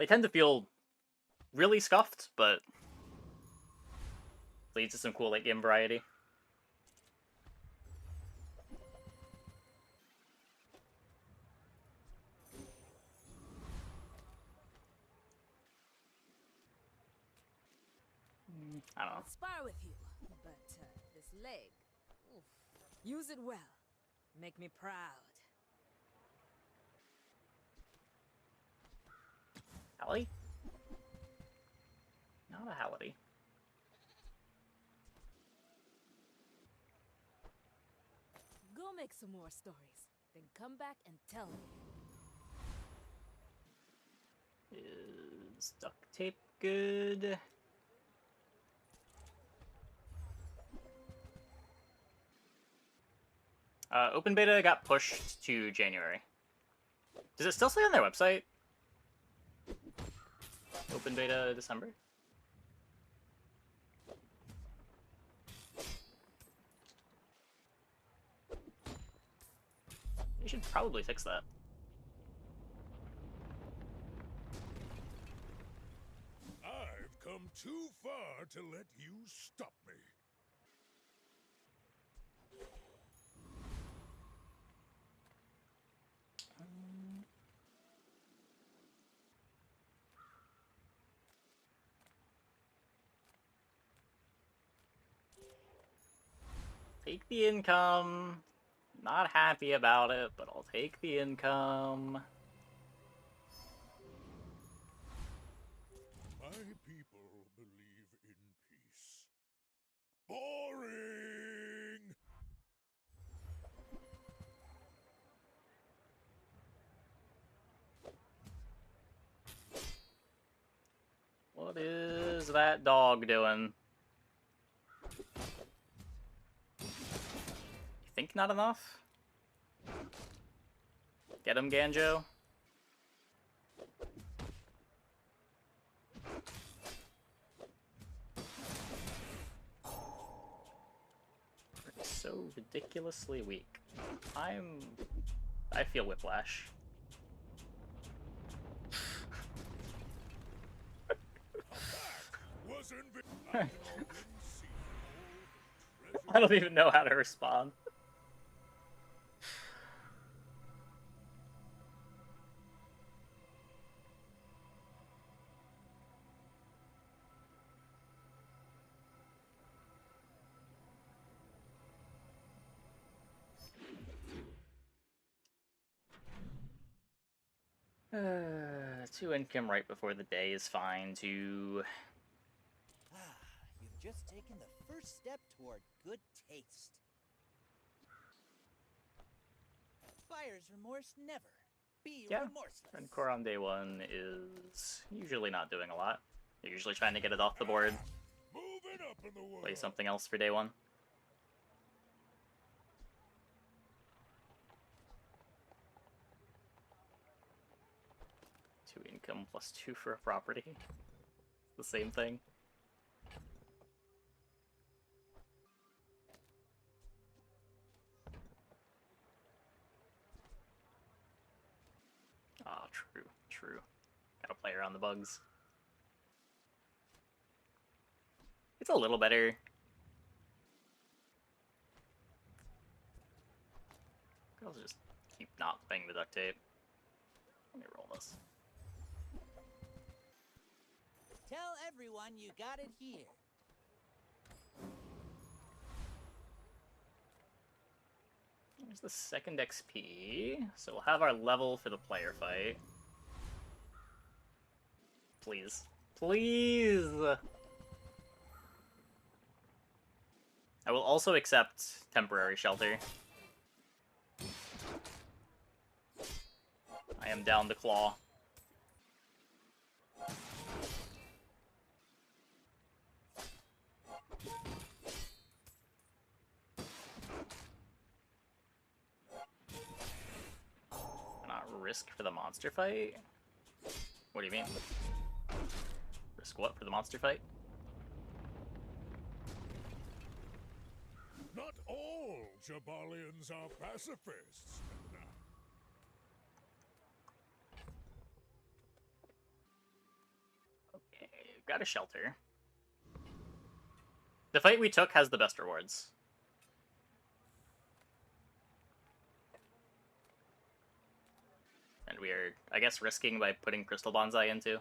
They tend to feel really scuffed, but leads to some cool late game variety. I don't know. I'll spar with you, but this leg, oof, use it well. Make me proud. Hallie? Not a Halliday. Go make some more stories, then come back and tell me. Is duct tape good? Open beta got pushed to January. Does it still say on their website? Open beta December? They should probably fix that. I've come too far to let you stop me. Take the income. Not happy about it, but I'll take the income. My people believe in peace. Boring! What is that dog doing? You think not enough? Get him, Ganjo. We're so ridiculously weak. I feel whiplash. I don't even know how to respond. Two income right before the day is fine too. You've just taken the first step toward good taste. Buyer's remorse never. Be remorseless. Rendcore on day one is usually not doing a lot. They're usually trying to get it off the board. Moving up in the world. Play something else for day one. Two income plus 2 for a property. It's the same thing. Ah, true. Gotta play around the bugs. It's a little better. I'll just keep not playing the duct tape. Let me roll this. Tell everyone you got it here. There's the second XP, so we'll have our level for the player fight. Please. Please! I will also accept temporary shelter. I am down to claw. Not risk for the monster fight? What do you mean? Risk what for the monster fight? Not all Jabalians are pacifists. got a shelter. The fight we took has the best rewards. And we are, I guess, risking by putting Crystal Bonsai into.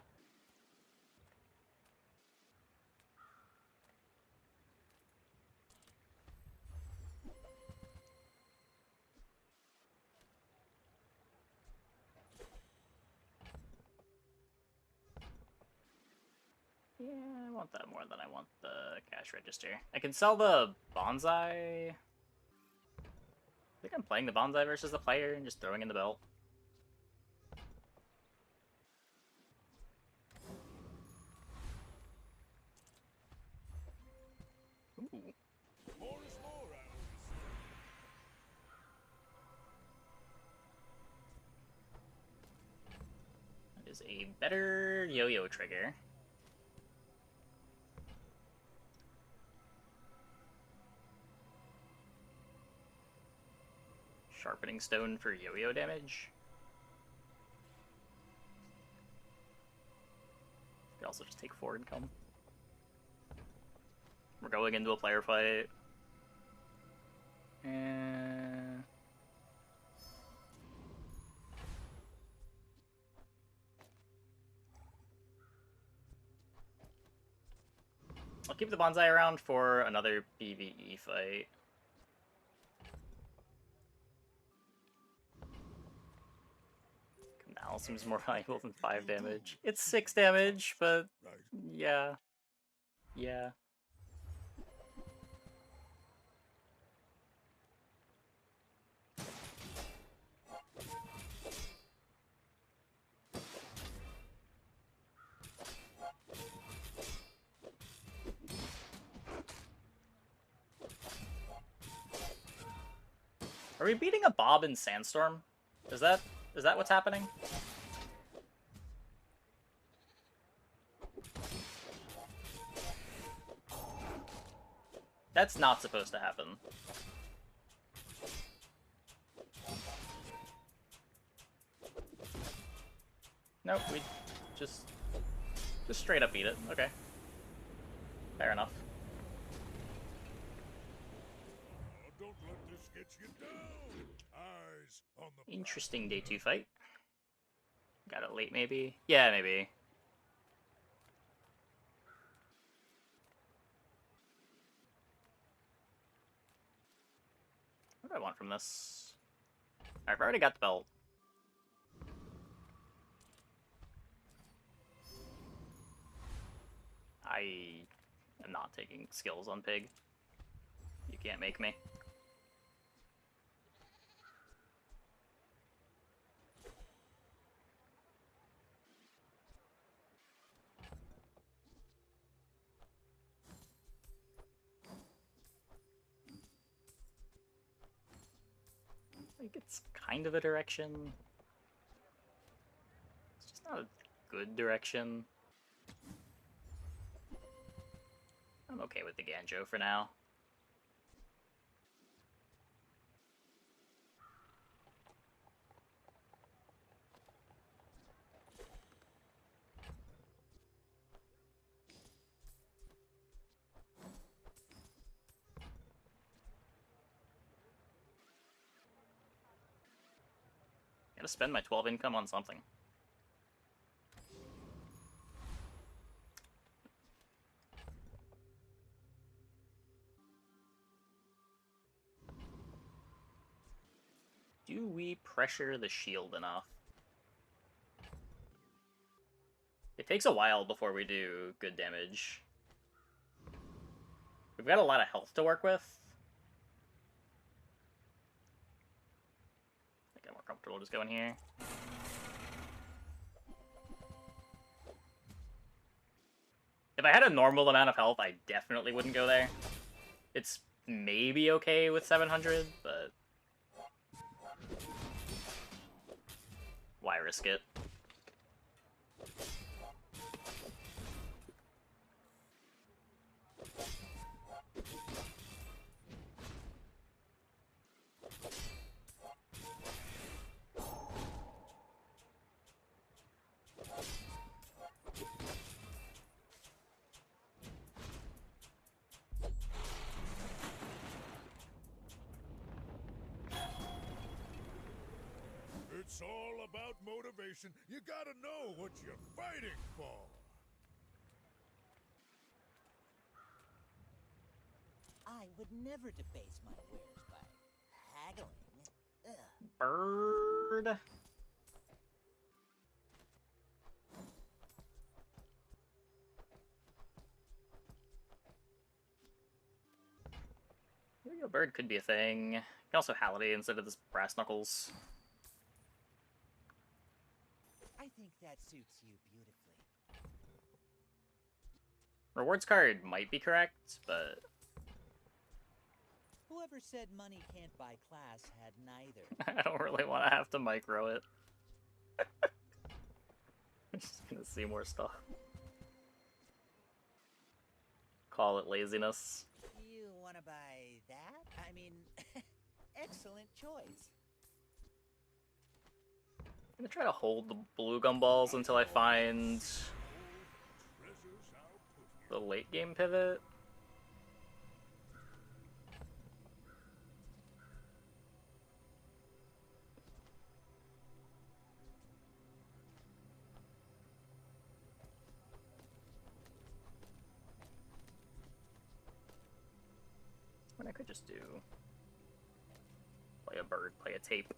Yeah, I want that more than I want the cash register. I can sell the bonsai. I think I'm playing the bonsai versus the player and just throwing in the belt. Ooh. More is more, I That is a better yo-yo trigger. Sharpening stone for yo-yo damage. Could also just take 4 income. We're going into a player fight. And I'll keep the bonsai around for another PvE fight. Canal seems more valuable than 5 damage. It's 6 damage, but right. yeah. Yeah. Are we beating a Bob in Sandstorm? Is that what's happening? That's not supposed to happen. Nope, we just straight up beat it. Okay. Fair enough. Don't let this get you down. Eyes on the Interesting day 2 fight. Got it late, maybe? Yeah, maybe. What do I want from this? I've already got the belt. I am not taking skills on Pig. You can't make me. Like, it's kind of a direction. It's just not a good direction. I'm okay with the Ganjo for now. Gotta spend my 12 income on something. Do we pressure the shield enough? It takes a while before we do good damage. We've got a lot of health to work with. I think I'm more comfortable just going here. If I had a normal amount of health, I definitely wouldn't go there. It's maybe okay with 700, but why risk it? situation, you gotta know what you're fighting for. I would never debase my wares by haggling. Ugh. Bird. Yo-yo bird could be a thing. You can also Halliday instead of this brass knuckles. I think that suits you beautifully. Rewards card might be correct, but Whoever said money can't buy class had neither. I don't really want to have to micro it. I'm just gonna see more stuff. Call it laziness. You want to buy that? I mean, excellent choice. I'm gonna try to hold the blue gumballs until I find the late game pivot. What I could just do. Play a bird, play a tape.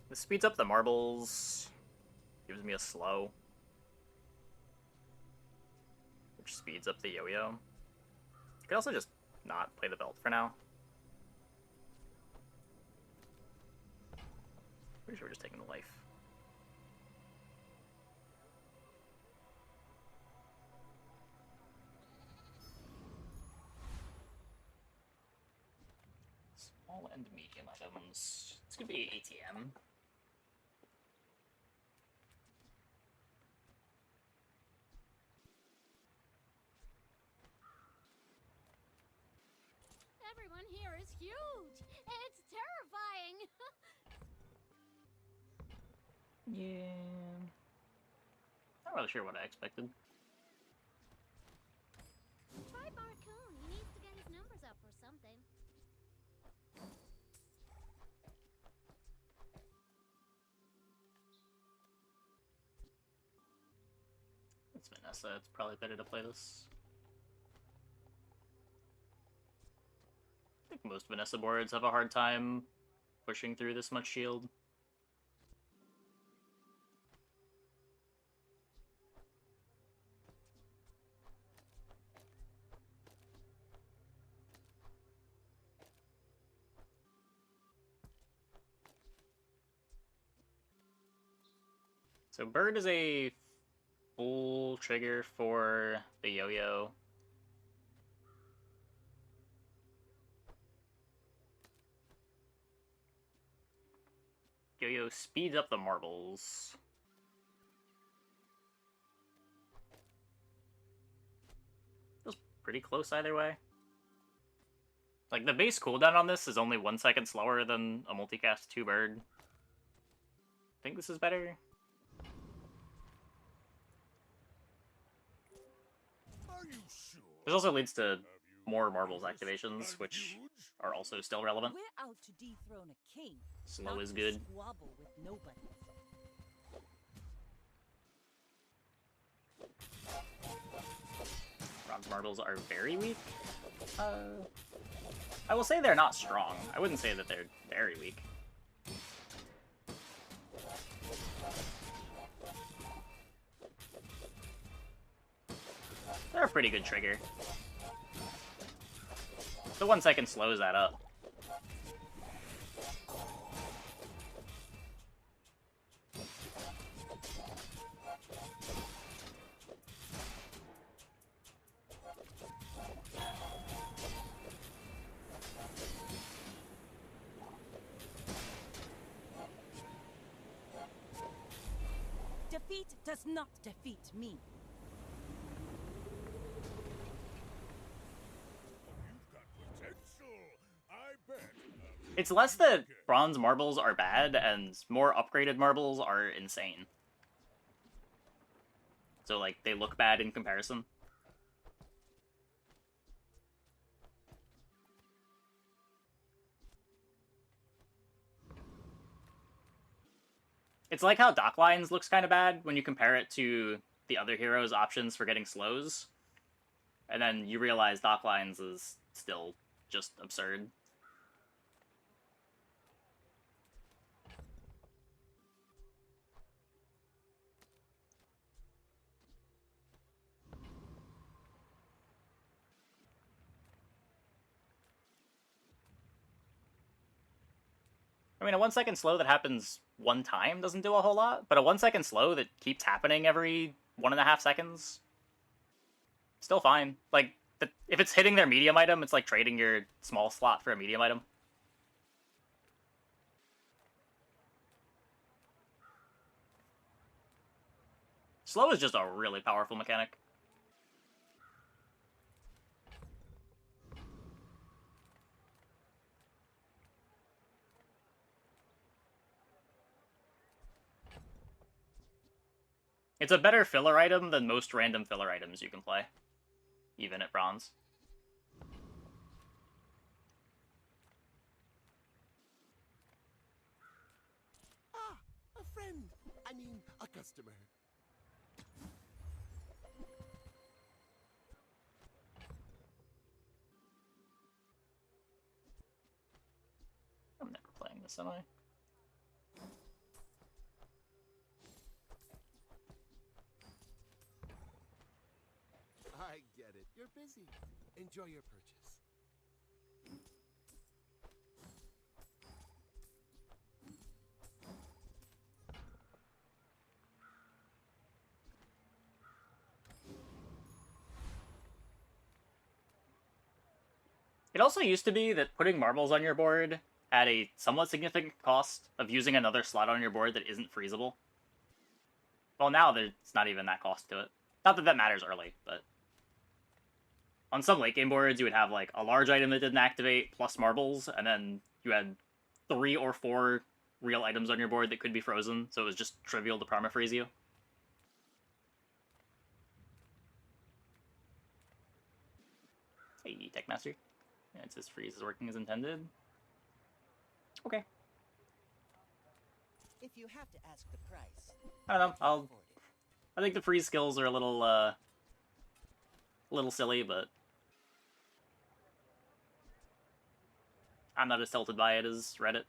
This speeds up the marbles, gives me a slow, which speeds up the yo-yo. You could also just not play the belt for now. Pretty sure we're just taking the life. Small and medium items. It's gonna be ATM. Everyone here is huge. It's terrifying. Yeah. Not really sure what I expected. Try Barcoon. He needs to get his numbers up or something. It's Vanessa. It's probably better to play this. I think most Vanessa boards have a hard time pushing through this much shield. So bird is a full trigger for the yo-yo. Yo-yo speeds up the marbles. Feels pretty close either way. Like, the base cooldown on this is only 1 second slower than a multicast 2 bird. I think this is better. Are you sure? This also leads to Have you more marbles noticed activations, I'm which huge? are also still relevant. We're out to dethrone a king. Slow not is to good. Squabble with nobody. Bronze marbles are very weak. I will say they're not strong. I wouldn't say that they're very weak. They're a pretty good trigger. The 1 second slows that up. Defeat does not defeat me. You've got potential. I bet. It's less that bronze marbles are bad and more upgraded marbles are insane. so like they look bad in comparison. It's like how Dock Lines looks kind of bad when you compare it to the other heroes' options for getting slows, and then you realize Dock Lines is still just absurd. I mean, a 1 second slow that happens one time doesn't do a whole lot, but a 1 second slow that keeps happening every 1.5 seconds, still fine. Like, if it's hitting their medium item, it's like trading your small slot for a medium item. Slow is just a really powerful mechanic. It's a better filler item than most random filler items you can play, even at bronze. Ah, a friend. I mean, a customer. I'm never playing this, am I? I get it. You're busy. Enjoy your purchase. It also used to be that putting marbles on your board had a somewhat significant cost of using another slot on your board that isn't freezable. Well, now there's not even that cost to it. Not that that matters early, but on some late game boards, you would have like a large item that didn't activate plus marbles, and then you had 3 or 4 real items on your board that could be frozen, so it was just trivial to permafreeze you. Hey, Techmaster. Yeah, it says freeze is working as intended. Okay. If you have to ask the price, I don't know. I can afford it. I think the freeze skills are a little silly, but I'm not as tilted by it as Reddit.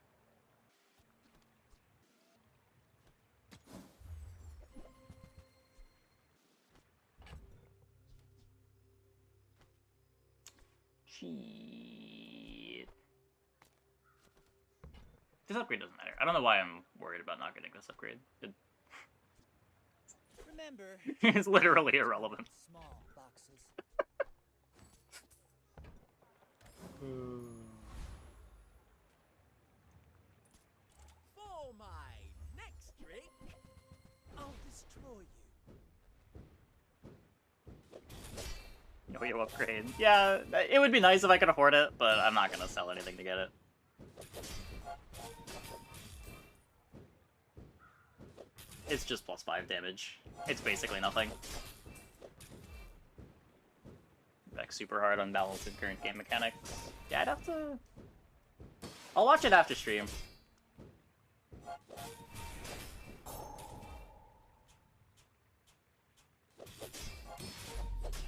Shit. This upgrade doesn't matter. I don't know why I'm worried about not getting this upgrade. Remember, It's literally irrelevant. small boxes. For my next trick, I'll destroy you. Yo-yo upgrade. Yeah, it would be nice if I could afford it, but I'm not gonna sell anything to get it. It's just plus 5 damage. It's basically nothing. Like super hard on balance in current game mechanics. Yeah, I'd have to... I'll watch it after stream.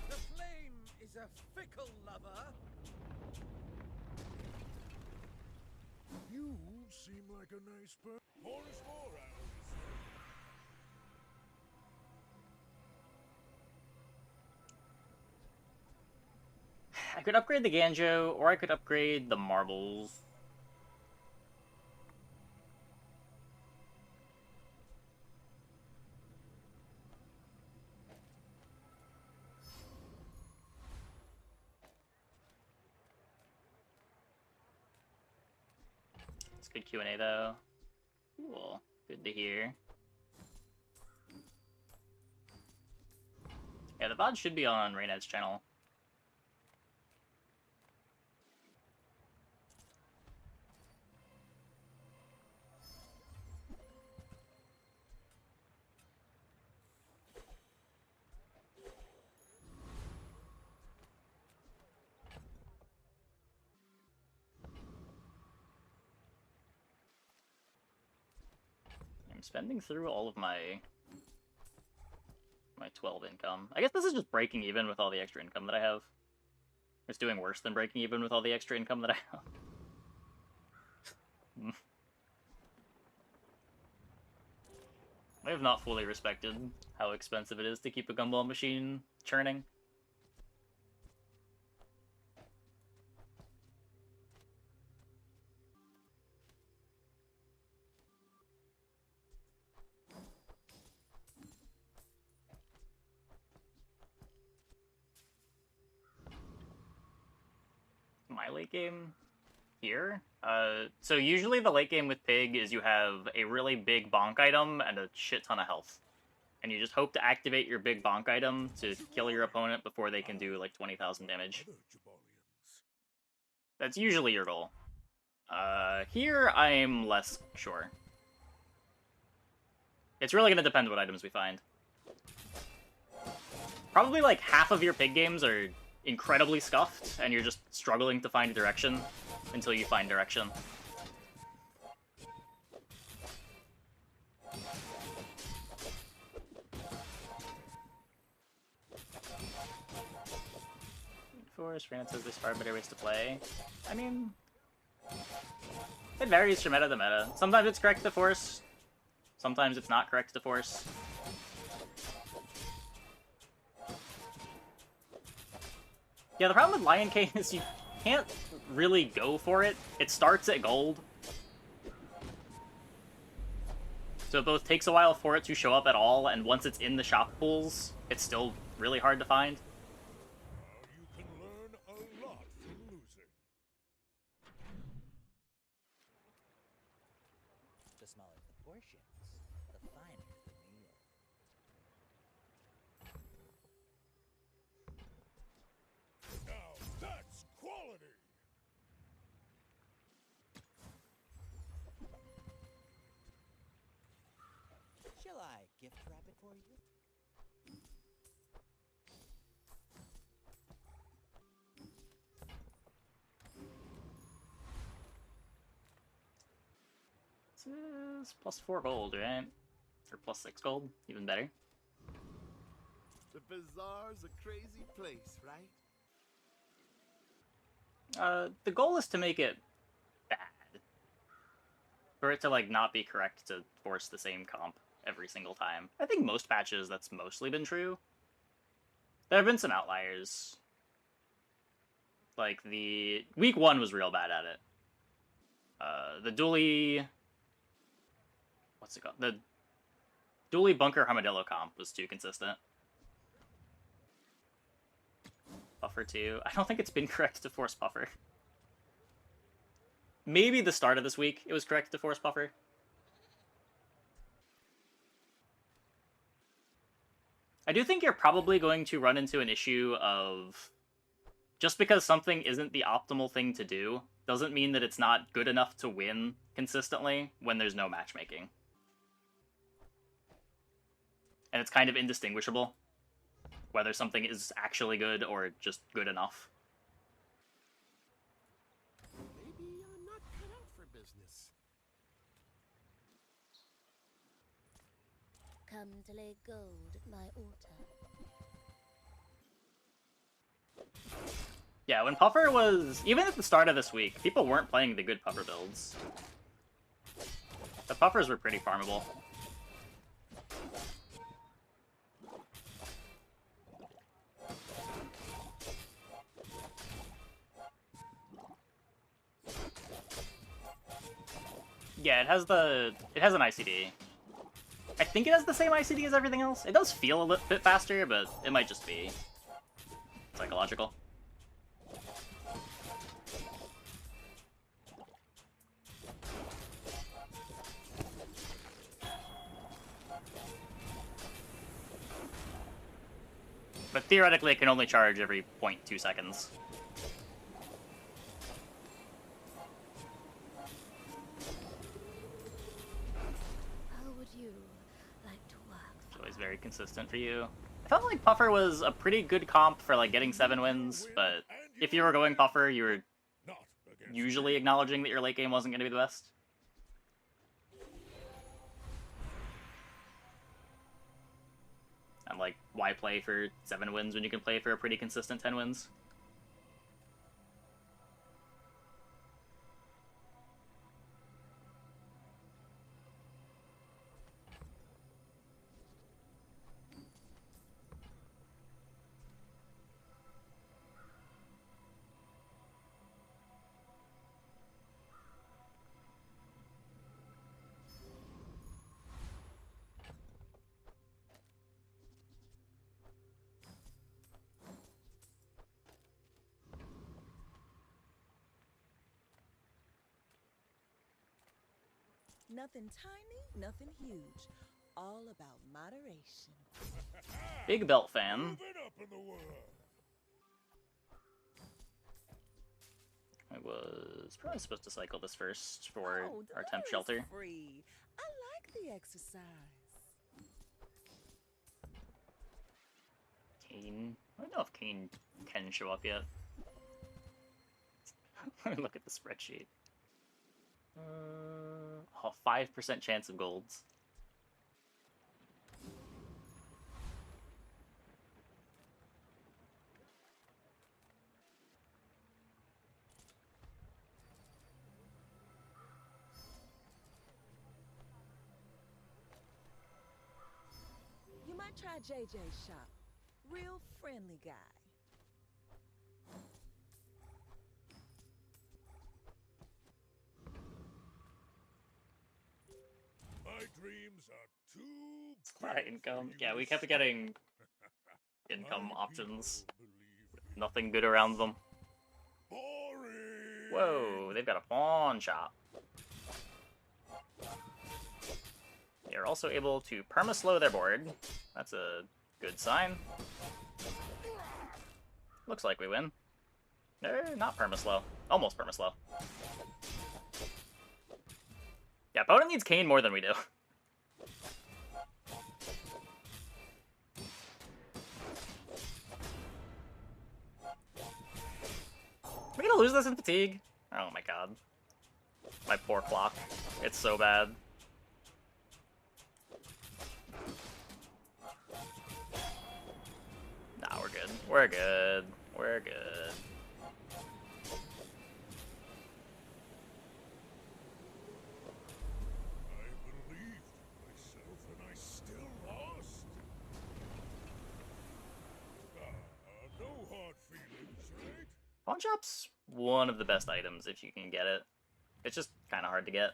The flame is a fickle lover. You seem like a nice person. More is more, I always say. I could upgrade the Ganjo, or I could upgrade the marbles. It's good Q&A though. Cool. Good to hear. Yeah, the VOD should be on Raynet's channel. I'm spending through all of my 12 income. I guess this is just breaking even with all the extra income that I have. It's doing worse than breaking even with all the extra income that I have. I have not fully respected how expensive it is to keep a gumball machine churning. My late game here? So usually the late game with Pig is you have a really big bonk item and a shit ton of health. And you just hope to activate your big bonk item to kill your opponent before they can do like 20,000 damage. Other Jabalians. That's usually your goal. Here I'm less sure. It's really gonna depend what items we find. Probably like half of your Pig games are incredibly scuffed, and you're just struggling to find direction until you find direction. Force, Fran says there's far better ways to play. I mean, it varies from meta to meta. Sometimes it's correct to force, sometimes it's not correct to force. Yeah, the problem with Lion King is you can't really go for it. It starts at gold. So it both takes a while for it to show up at all, and once it's in the shop pools, it's still really hard to find. You can learn a lot from losing. The smaller the portions, the finer the meal. Now that's quality. Shall I gift wrap it for you? This is plus 4 gold, right? Or plus 6 gold, even better. The Bazaar's a crazy place, right? The goal is to make it bad. For it to, like, not be correct to force the same comp every single time. I think most patches that's mostly been true. There have been some outliers. Like, the... Week 1 was real bad at it. The dually... What's it called? The dually Bunker Armadillo comp was too consistent. Puffer 2. I don't think it's been correct to force Puffer. Maybe the start of this week it was correct to force Puffer. I do think you're probably going to run into an issue of just because something isn't the optimal thing to do doesn't mean that it's not good enough to win consistently when there's no matchmaking. And it's kind of indistinguishable whether something is actually good or just good enough. Maybe I'm not cut out for business. Come to lay gold at my altar. Yeah, when Puffer was... Even at the start of this week, people weren't playing the good Puffer builds. The Puffers were pretty farmable. Yeah, it has an ICD. I think it has the same ICD as everything else. It does feel a little bit faster, but it might just be psychological. But theoretically, it can only charge every 0.2 seconds. How would you like to work? It's always very consistent for you. I felt like Puffer was a pretty good comp for like getting 7 wins, but if you were going Puffer, you were Not against usually acknowledging that your late game wasn't going to be the best. And like, why play for 7 wins when you can play for a pretty consistent 10 wins? Nothing tiny, nothing huge. All about moderation. Big belt fan. Moving up in the world. I was probably supposed to cycle this first for Oh, our temp is shelter. free. I like the exercise. Kane. I don't know if Kane can show up yet. Let me look at the spreadsheet. 5% chance of golds. You might try JJ's shop. Real friendly guy. My dreams are too Our big income. for Yeah, you we to kept stop. getting income My options. people believe me. Nothing good around them. Boring. Whoa, they've got a pawn shop. They're also able to perma-slow their board. That's a good sign. Looks like we win. They're not perma-slow. Almost perma-slow. Yeah, opponent needs Kane more than we do. We're gonna lose this in fatigue? Oh my god. My poor clock. It's so bad. Nah, we're good. We're good. We're good. I believed myself and I still lost. No hard feelings, right? Pawn shop's one of the best items if you can get it. It's just kind of hard to get.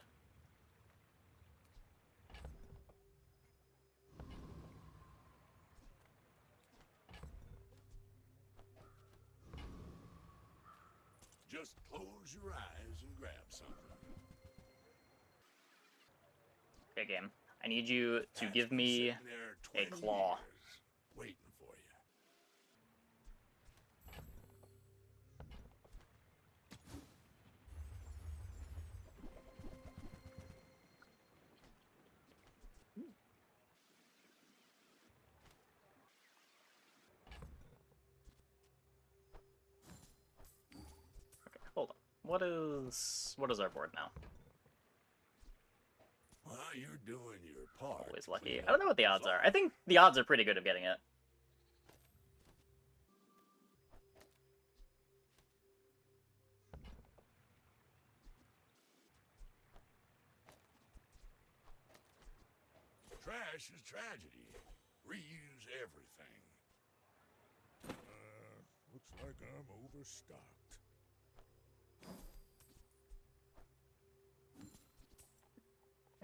Just close your eyes and grab something. Okay, game. I need you to That's give been me sitting there a 20 claw. years, waiting for you. Hold on. What is our board now? Well, you're doing your part. Always to lucky. clean I don't know up what the odds are. I Bazaar. think the odds are pretty good of getting it. Trash is tragedy. Reuse everything. Looks like I'm overstocked.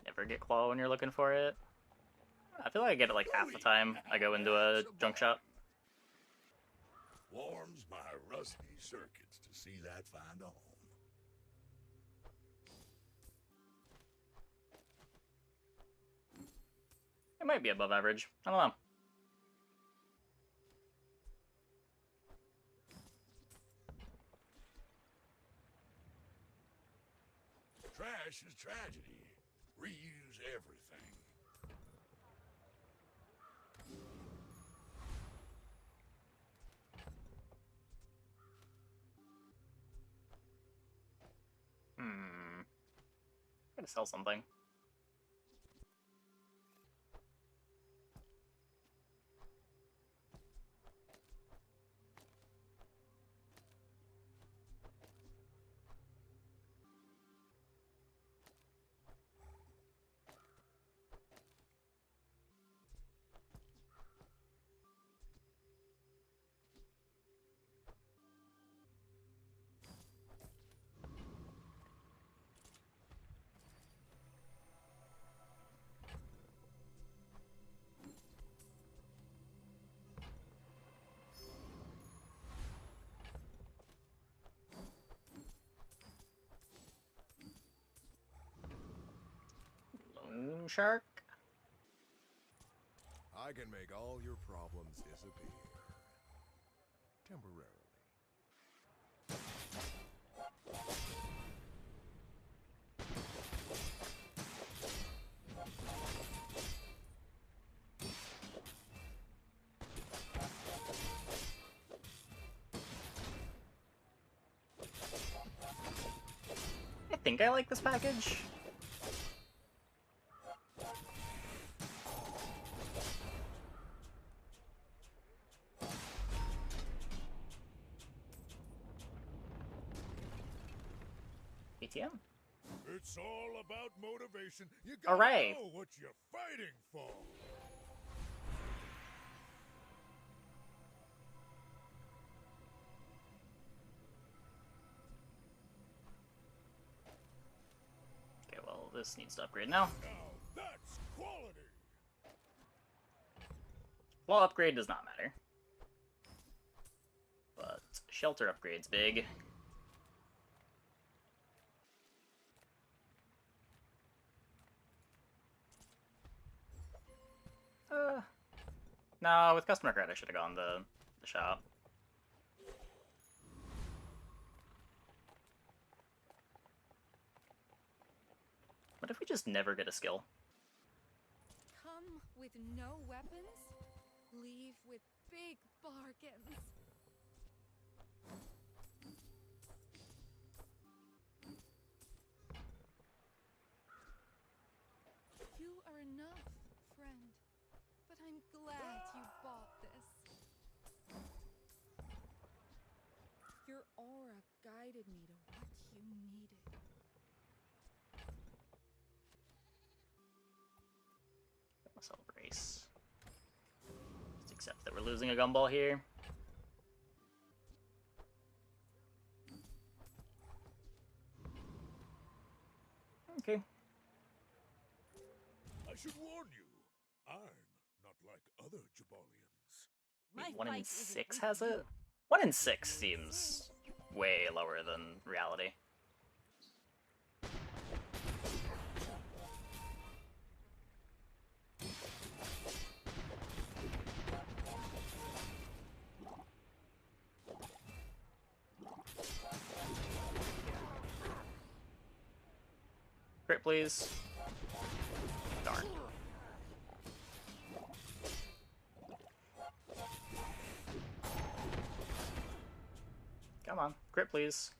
Never get claw when you're looking for it. I feel like I get it like half the time I go into a junk shop. Warms my rusty circuits to see that find a home. It might be above average. I don't know. Trash is tragedy. Reuse everything. Gotta sell something. Loan shark. I can make all your problems disappear. Temporarily. I think I like this package. ATM. It's all about motivation. You gotta Hooray. know what you're fighting for. Okay, well, this needs to upgrade now. Now that's quality. Well, upgrade does not matter. But shelter upgrade's big. No, with customer credit I should have gone the shop. What if we just never get a skill? Come with no weapons, leave with big bargains. You are enough, friend. But I'm glad you bought this. Your aura guided me to what you needed. Myself race. Just accept that we're losing a gumball here. Okay. I should warn you, I'm not like other Jabalians. Wait, 1 in 6 has it? 1 in 6 seems way lower than reality. Crit, please. Darn. Come on, crit, please.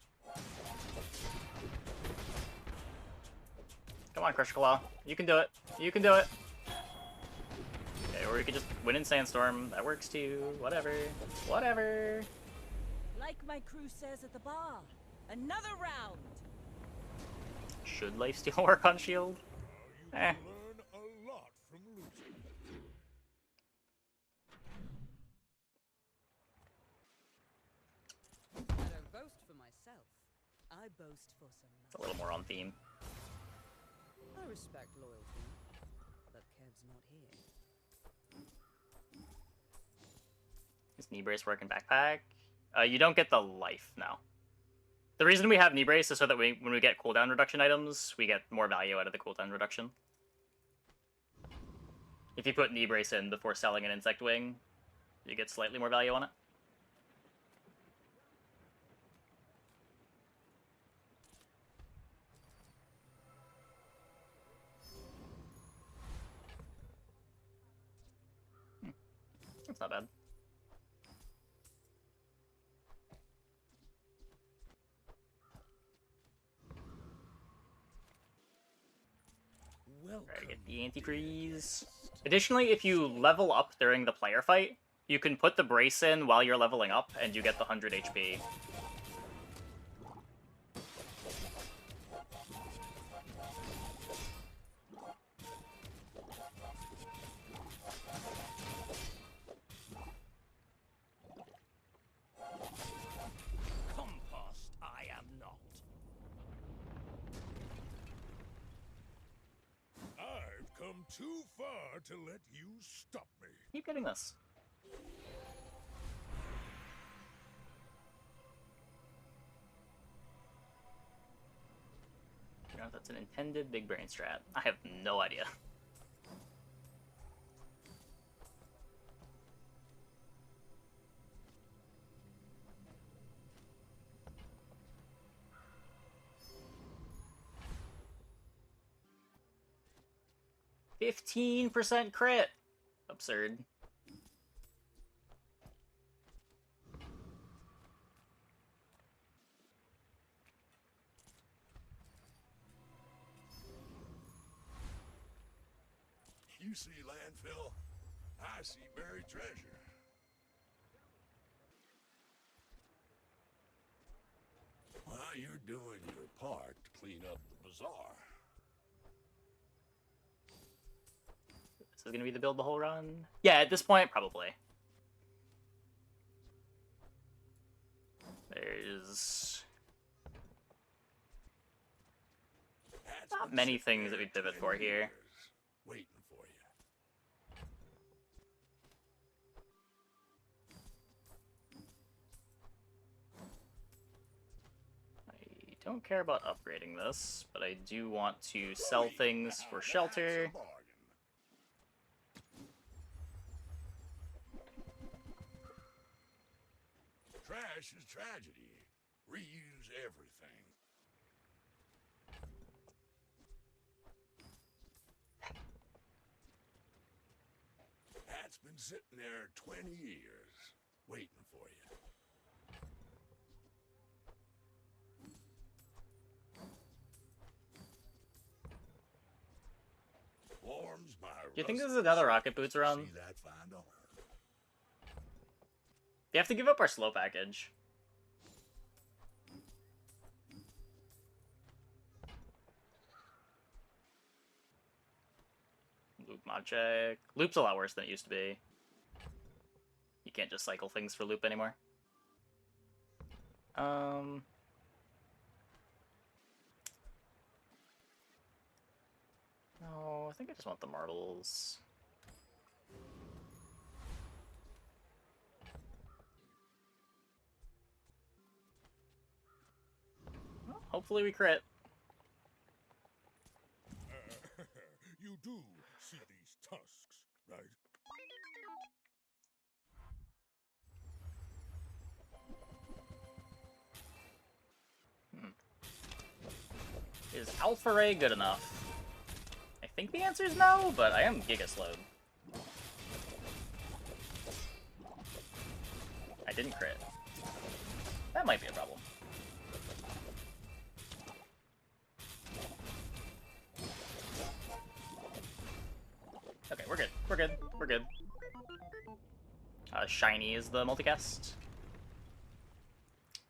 Come on, Crush Claw. You can do it. You can do it. Okay, or you could just win in Sandstorm. That works too. Whatever. Whatever. Like my crew says at the bar, another round. Should lifesteal work on shield? You Eh. can learn a lot from losing. I don't boast for myself. I boast for some. It's a little more on theme. I respect loyalty, but Kev's not here. Is knee brace work in backpack? You don't get the life now. The reason we have knee brace is so that when we get cooldown reduction items, we get more value out of the cooldown reduction. If you put knee brace in before selling an insect wing, you get slightly more value on it. That's not bad. Alright, get the antifreeze. Additionally, if you level up during the player fight, you can put the brace in while you're leveling up, and you get the 100 HP. Compost, I am not. I've come too far to let you stop me. Keep getting this. You know if that's an intended big brain strat. I have no idea. 15% crit. Absurd. You see landfill, I see buried treasure. While you're doing your part to clean up the bazaar, This is gonna be the build the whole run. Yeah, at this point, probably. There's that's not been many sitting things that there we pivot 20 for here. years, waiting for you. I don't care about upgrading this, but I do want to sell things for shelter. That's a bargain. Trash is tragedy. Reuse everything. That's been sitting there 20 years, waiting for you. Warms my Do you think rusty there's another soul rocket boots to around? see that find armor. You have to give up our slow package. Loop mod check. Loop's a lot worse than it used to be. You can't just cycle things for loop anymore. No, I think I just want the marbles. Well, hopefully we crit. You do see these tusks, right? Is Alpha Ray good enough? I think the answer is no, but I am giga slowed. I didn't crit. That might be a problem. Okay, we're good. We're good. We're good. Shiny is the multicast.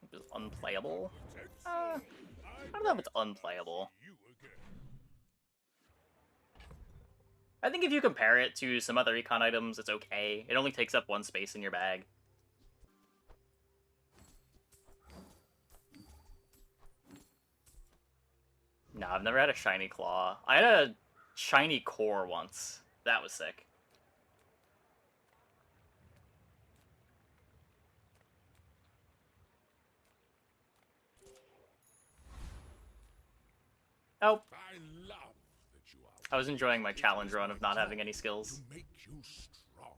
It was unplayable. I don't know if it's unplayable. You again. I think if you compare it to some other econ items, it's okay. It only takes up one space in your bag. No, I've never had a shiny claw. I had a shiny core once. That was sick. Oh, I love that you are. I was enjoying my challenge run of not having any skills. To make you strong.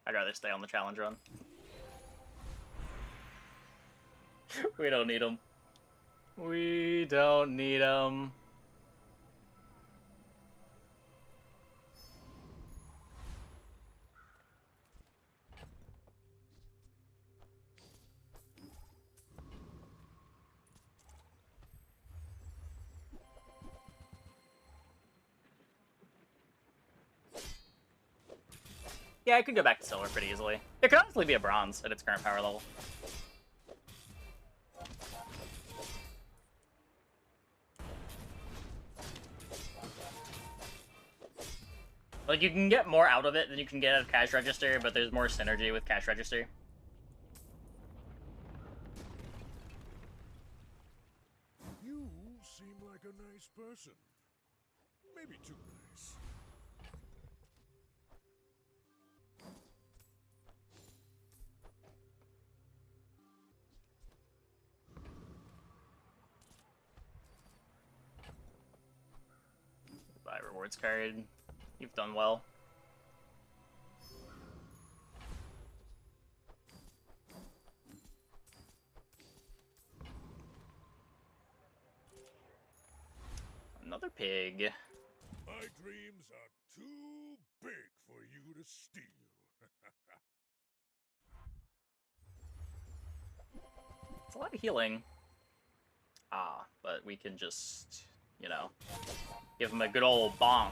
I'd rather stay on the challenge run. We don't need them. We don't need them. Yeah, I could go back to silver pretty easily. It could honestly be a bronze at its current power level. Like, you can get more out of it than you can get out of cash register, but there's more synergy with cash register. You seem like a nice person. Maybe too nice. Buy rewards card. You've done well. Another pig. My dreams are too big for you to steal. It's a lot of healing. But we can just, you know, give him a good old bonk.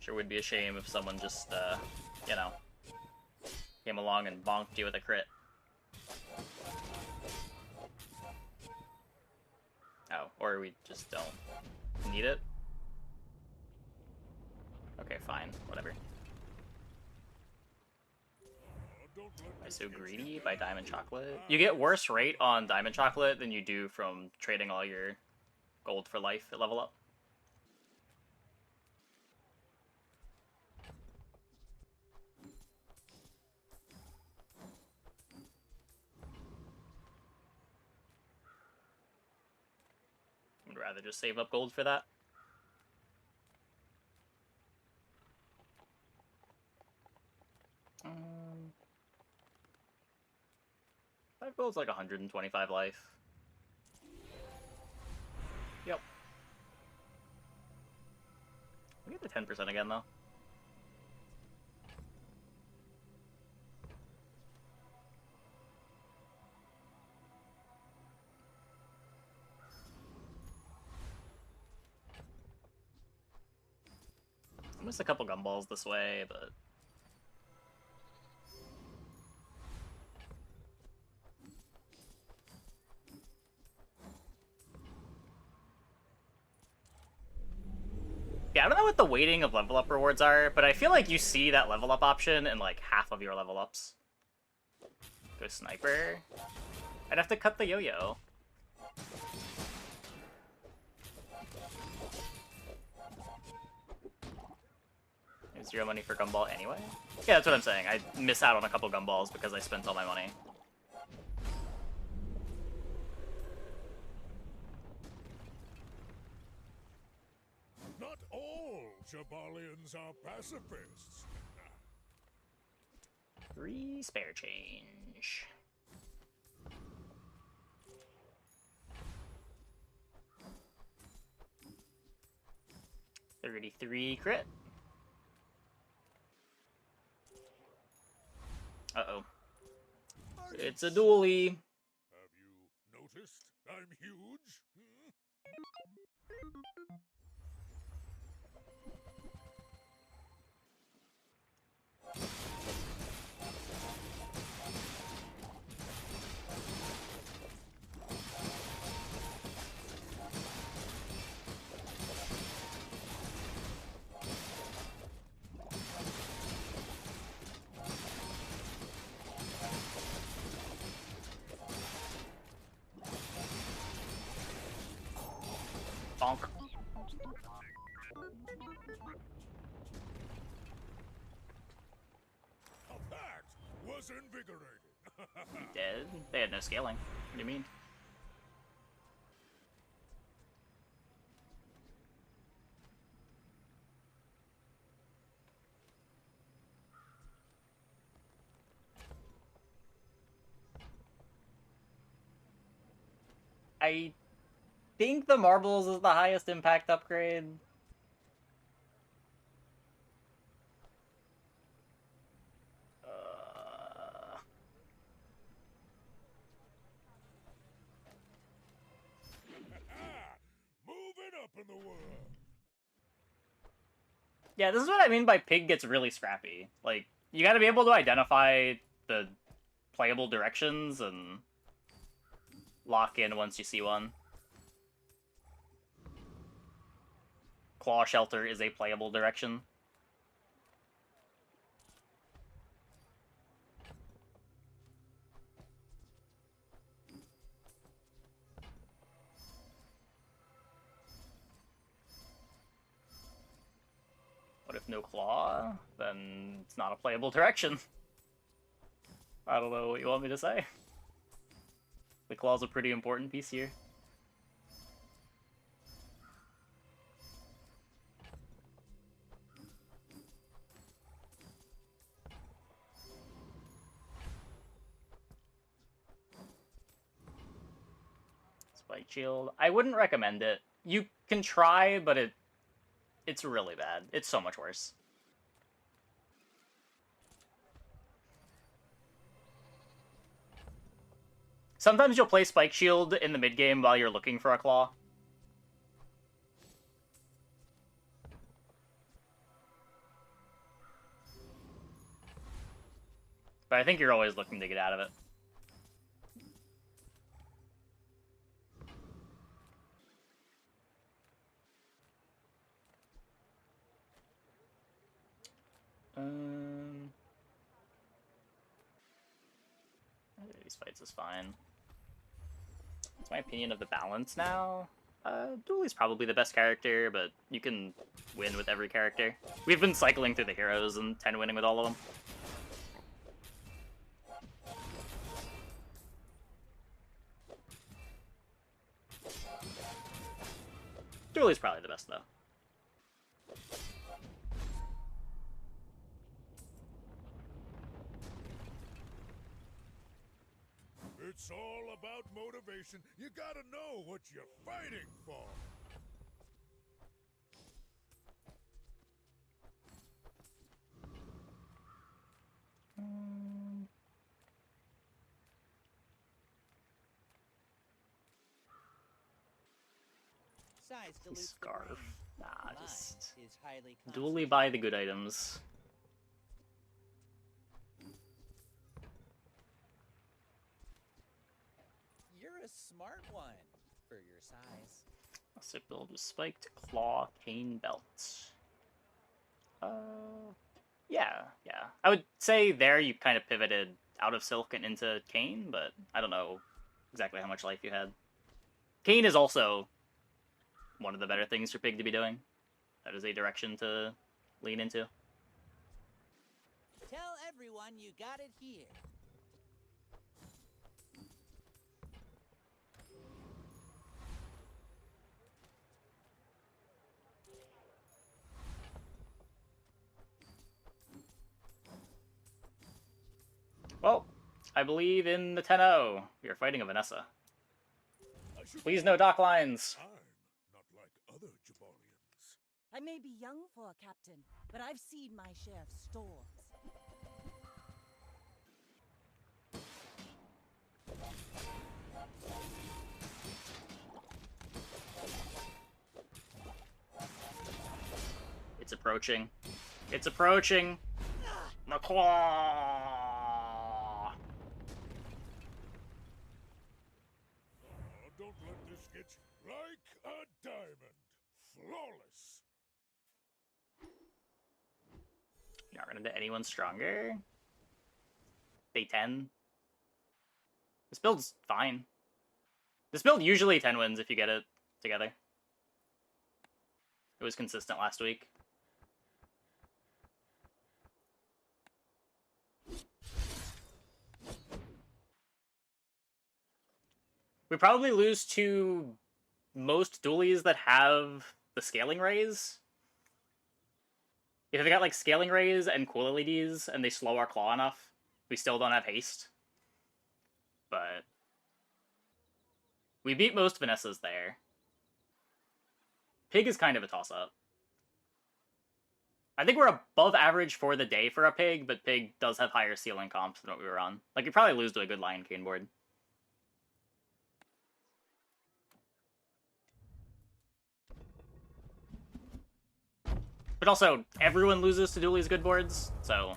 Sure would be a shame if someone just, you know, came along and bonked you with a crit. Oh, or we just don't need it? Okay, fine, whatever. Don't let Am I this so get greedy you by down. Diamond Chocolate? You get worse rate on Diamond Chocolate than you do from trading all your gold for life at level up. I'd rather just save up gold for that. Um, 5 gold's like 125 life. Yep. We get the 10% again, though. I missed a couple gumballs this way, but... Yeah, I don't know what the weighting of level up rewards are, but I feel like you see that level up option in like half of your level ups. Go sniper. I'd have to cut the yo-yo. Zero money for gumball anyway? Yeah, that's what I'm saying. I miss out on a couple gumballs because I spent all my money. Not all Jabalians are pacifists. 3 spare change. $33 crit. Uh-oh. It's a dually. Have you noticed I'm huge? Bonk. A pact was invigorating. Dead? They had no scaling. What do you mean? I think the marbles is the highest impact upgrade. Moving up in the world. Yeah, this is what I mean by pig gets really scrappy. Like, you gotta be able to identify the playable directions and lock in once you see one. Claw Shelter is a playable direction. What if no claw? Then it's not a playable direction. I don't know what you want me to say. The claw's a pretty important piece here. Spike Shield. I wouldn't recommend it. You can try, but it's really bad. It's so much worse. Sometimes you'll play Spike Shield in the mid game while you're looking for a claw. But I think you're always looking to get out of it. These fights is fine. That's my opinion of the balance now. Dooley's probably the best character, but you can win with every character. We've been cycling through the heroes and 10 winning with all of them. Dooley's probably the best, though. It's all about motivation. You gotta know what you're fighting for. Size dilutes the Scarf. brain. Nah, Mind just is highly Dooley buy the good items. You're a smart one for your size. Sick build with spiked claw cane belt. Yeah. I would say there you kind of pivoted out of silk and into cane, but I don't know exactly how much life you had. Cane is also one of the better things for Pig to be doing. That is a direction to lean into. Tell everyone you got it here. Well, I believe in the 10-0. We are fighting a Vanessa. Please no dock lines. I'm not like other Jabarians. I may be young for a captain, but I've seen my share of storms. It's approaching. It's approaching. The claw. Oh, don't let this get you. Like a diamond. Flawless. Not run into anyone stronger. Day 10. This build's fine. This build usually 10 wins if you get it together. It was consistent last week. We probably lose to most dualies that have the scaling rays. If they got like scaling rays and cool LEDs and they slow our claw enough, we still don't have haste. But we beat most Vanessas there. Pig is kind of a toss-up. I think we're above average for the day for a Pig, but Pig does have higher ceiling comps than what we were on. Like, you probably lose to a good Lion Cane board. But also, everyone loses to Dooley's good boards, so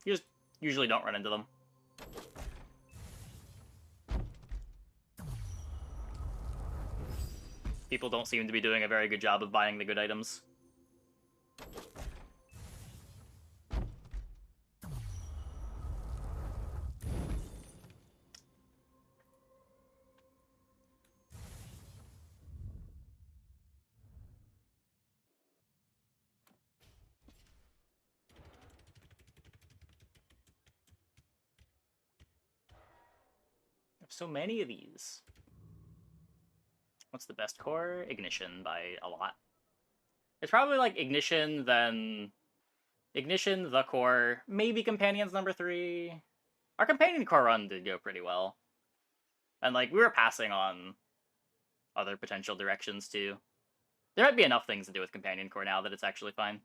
you just usually don't run into them. People don't seem to be doing a very good job of buying the good items. So many of these. What's the best core? Ignition by a lot. It's probably like Ignition, then Ignition, the core, maybe Companions number 3. Our Companion core run did go pretty well. And like we were passing on other potential directions too. There might be enough things to do with Companion Core now that it's actually fine.